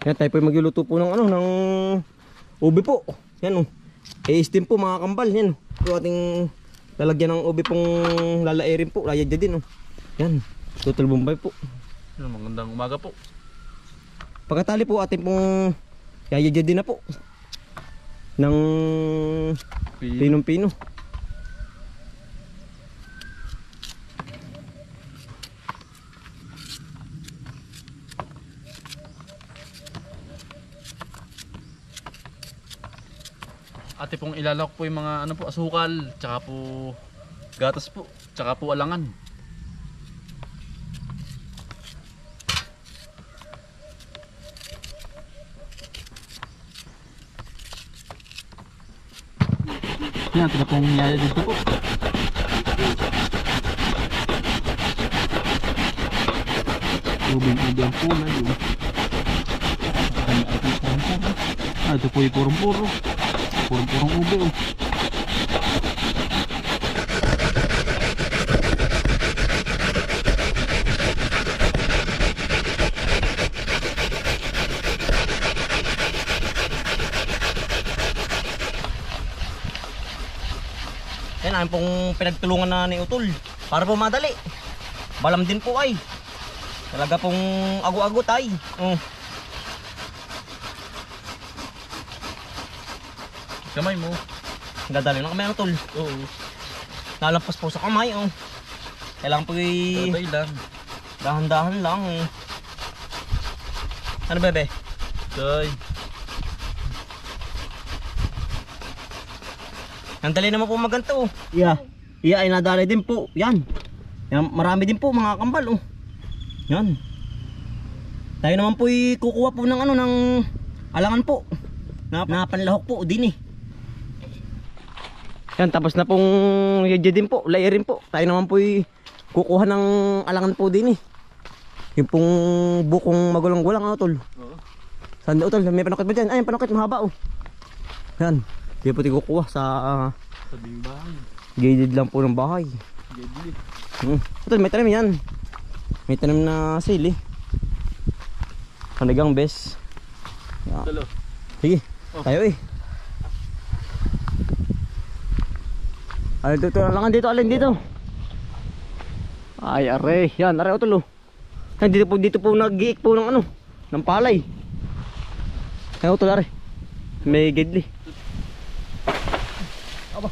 Yan, tayo po magluluto po ng ano, ng ube po. Yan o. I-steam po mga kambal. Yan o. Ito ating lalagyan ng ube pong lalairin po. Layad din o. Yan. Total Bombay po. Yan, magandang umaga po. Pagkatali po ating pong yayadya din na po. Ng pinong-pino. Ate pong ilalak po yung mga ano po, asukal, tsaka po gatas po, tsaka po alangan. Yan, ito na pong yaya dito po. Ubing-ubing ang pula yun. Ito po yung purong-puro. Purong-purong ube oh. Yan ang pong pinagtulungan na ni Utol. Para po madali. Balam din po ay. Talaga pong agu-agu tay. Kamay mo. Dadali ng kamay ng Utol. Oo. Nalampas po sa kamay oh. Kailangan po Tatay lang. dahan-dahan lang eh. Ano bebe? Tay. Ang dali naman po maganto oh. Yeah. Yeah ay nadali din po. Yan. Yan marami din po mga kambal oh. Yan. Tayo naman po kukuha po ng ano ng alangan po. Na panlahok po din eh. Yan tapos na pong yadya din po, layering po. Tayo naman po kukuha ng alangan po din eh. Yung pong bukong magulang-gulang ano tol. Oo. Saan daw tol? May panakit ba dyan? Ay, panakit mahaba oh. Yan. Hindi po tayo kukuha sa Sabing bahay. gilid lang po ng bahay. Gidli. Tol, may tanim yan. May tanim na sili. Panigang bes. Yan. Talo. Sige, Oh. tayo eh. Ay, dito lang dito, alin dito. Ay, are. Yan, are utol oh. Yan, dito po nag-iik po ng ano, ng palay. Ay, utol are. May gidli. Aba,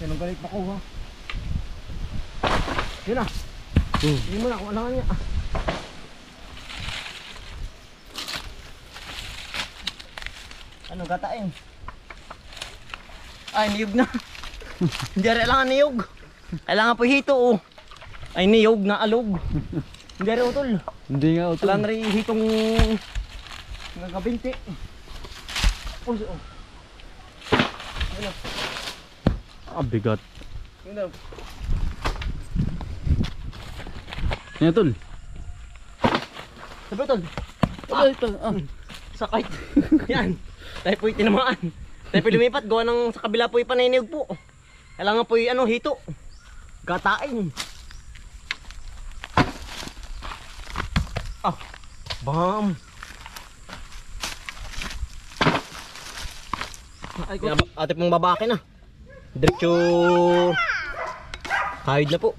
yan ang galit makuha. Yun na. Hindi mo na kung alangan niya. Ano gatain? Ay, niyog na. Hindi rin kailangan niyog. Kailangan po hito oh. Ay, niyog na alog. Hindi rin utol. Hindi nga utol. Kailangan rin hitong nagkabinti. Puso oh. Ano? Ah, bigat. Ano? Yan tol. Sabi utol. Ay, tol. Sakay. Yan. Tayo po tinamaan. Tayo po lumipat. Gawa ng sa kabila po ipanayiniyog po. Kailangan po ano, hito. Gatain. Ah. Bam. Ay, Ate pong babaki na. Diretso. Kahid na po.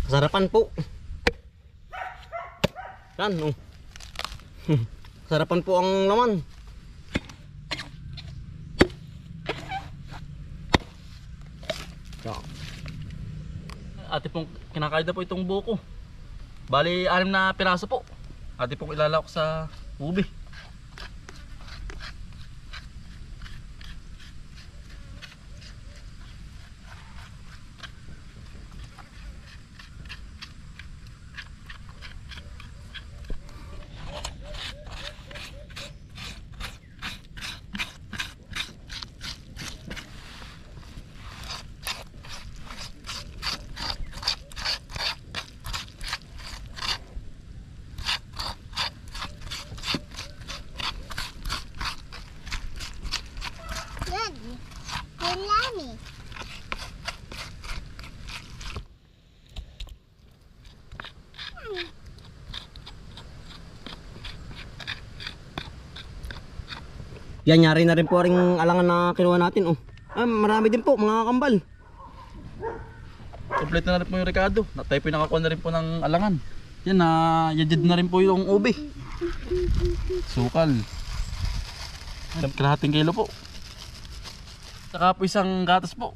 Kasarapan po. Yan oh. Sarapan po ang laman. Ate pong kinakain na po itong buko. Bali 6 na piraso po. Ate pong ilalak sa ube. Yan, nyari na rin po ring alangan na kinuha natin. Oh. Marami din po mga kambal. Complete na rin po yung rekado. Tayo po yung nakakuha na rin po ng alangan. Yan na, yadid na rin po yung ube. Sukal. Kalahating kilo po. Saka po isang gatas po.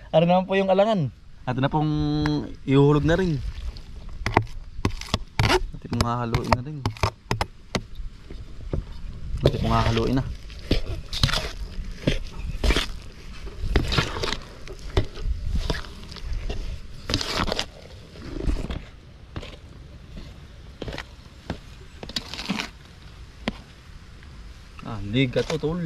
Ano naman po yung alangan? Atin na pong ihuhulog na rin. Atin pong hahaluin na rin. Atin pong hahaluin na. Ligat o tol.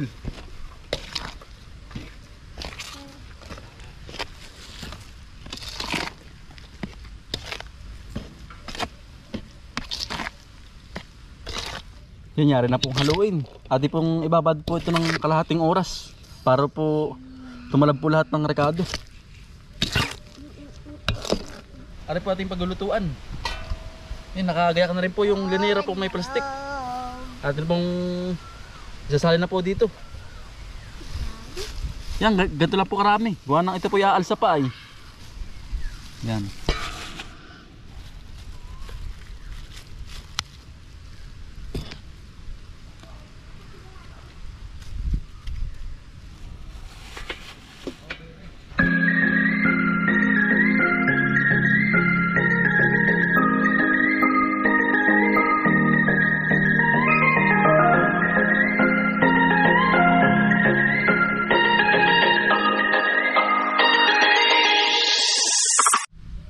Yan, yari na pong haluin. Ati pong ibabad po ito ng kalahating oras para po tumalab po lahat ng rekado. Ari po ating paglulutuan. Yan, nakagayak na rin po yung linera po may plastic. Atin pong isasali na po dito. Yan, ganito lang po karami. Gawa ng ito po iaalsa pa ay. Yan.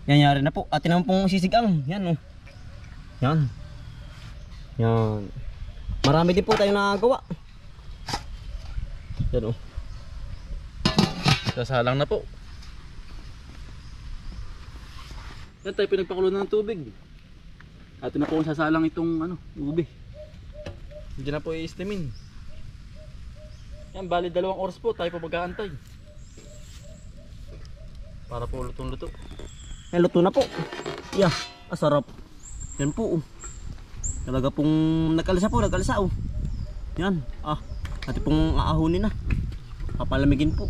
Yan, yari na po. Atin naman pong sisigang. Yan, oh. Yan. Yan. Marami din po tayong nagawa. Yan, oh. Sasalang na po. Yan, tayo pinagpakulo na ng tubig. Atin na po kung sasalang itong ube. Hindi na po i-steamin. Yan, bali 2 oras po tayo po mag-aantay. Para po lutong-luto. Yan, luto na po. Yeah, sarap. Yan po, oh. Talaga pong nagkalasa po, nagkalasa, oh. Yan, ati pong aahunin na. Papalamigin po.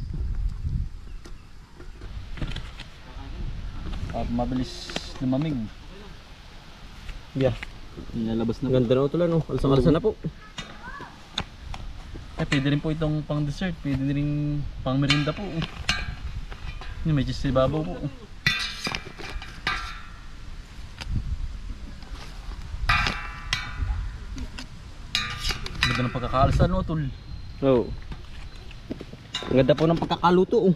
Mabilis lumamig. Yeah. Nilalabas na po. Ganda na ito lang, oh. Alsa-alsa na po. Pwede rin po itong pang dessert. Pwede rin pang merinda po, oh. Yan, may cheese sa ibabaw po, oh. Ganda ng pagkakaalsa, no, tol? Oo. Ang ganda po ng pagkakaluto, oh.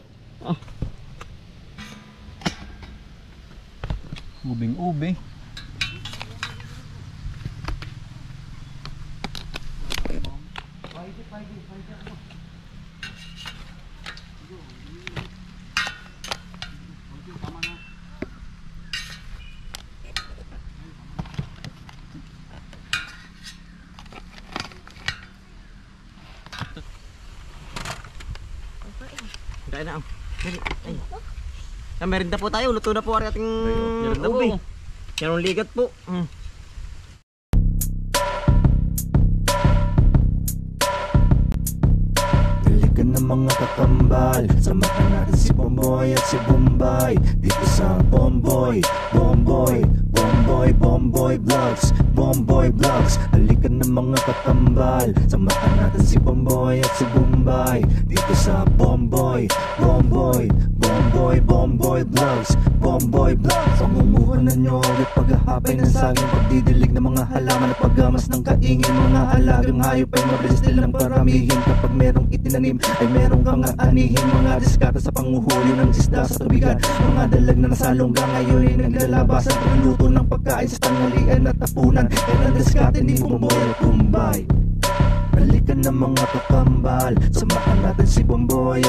Ubing-ube. Kain na, oh. Ay. Merinda po tayo. Luto na po ang ating Merinda ube. po. Yan ang ligat po. Dalikan ng mga kakambal, samahan natin si Bomboy at si Bombay dito sa Bomboy, Bomboy, Bomboy, Bomboy Vlogs, Bomboy Vlogs. Dalikan ng mga kakambal, samahan natin si Bomboy at si Bombay dito sa Bomboy, Bomboy, Bomboy, Bomboy Vlogs, Bomboy Vlogs. Pangumuhanan nyo ulit paghahapay ng saging, pagdidilig ng mga halaman at paggamas ng kaingin. Mga alagang hayop ay mabilis nilang paramihin. Kapag merong itinanim ay merong kang aanihin. Mga diskata sa panguhuli ng isda sa tubigan, mga dalag na nasalongga ngayon ay naglalabasan. Pagluto ng pagkain sa tanghalian at tapunan, yan ang diskate ni Bomboy at Bombay. Balikan ng mga kakambal, samahan natin si Bomboy at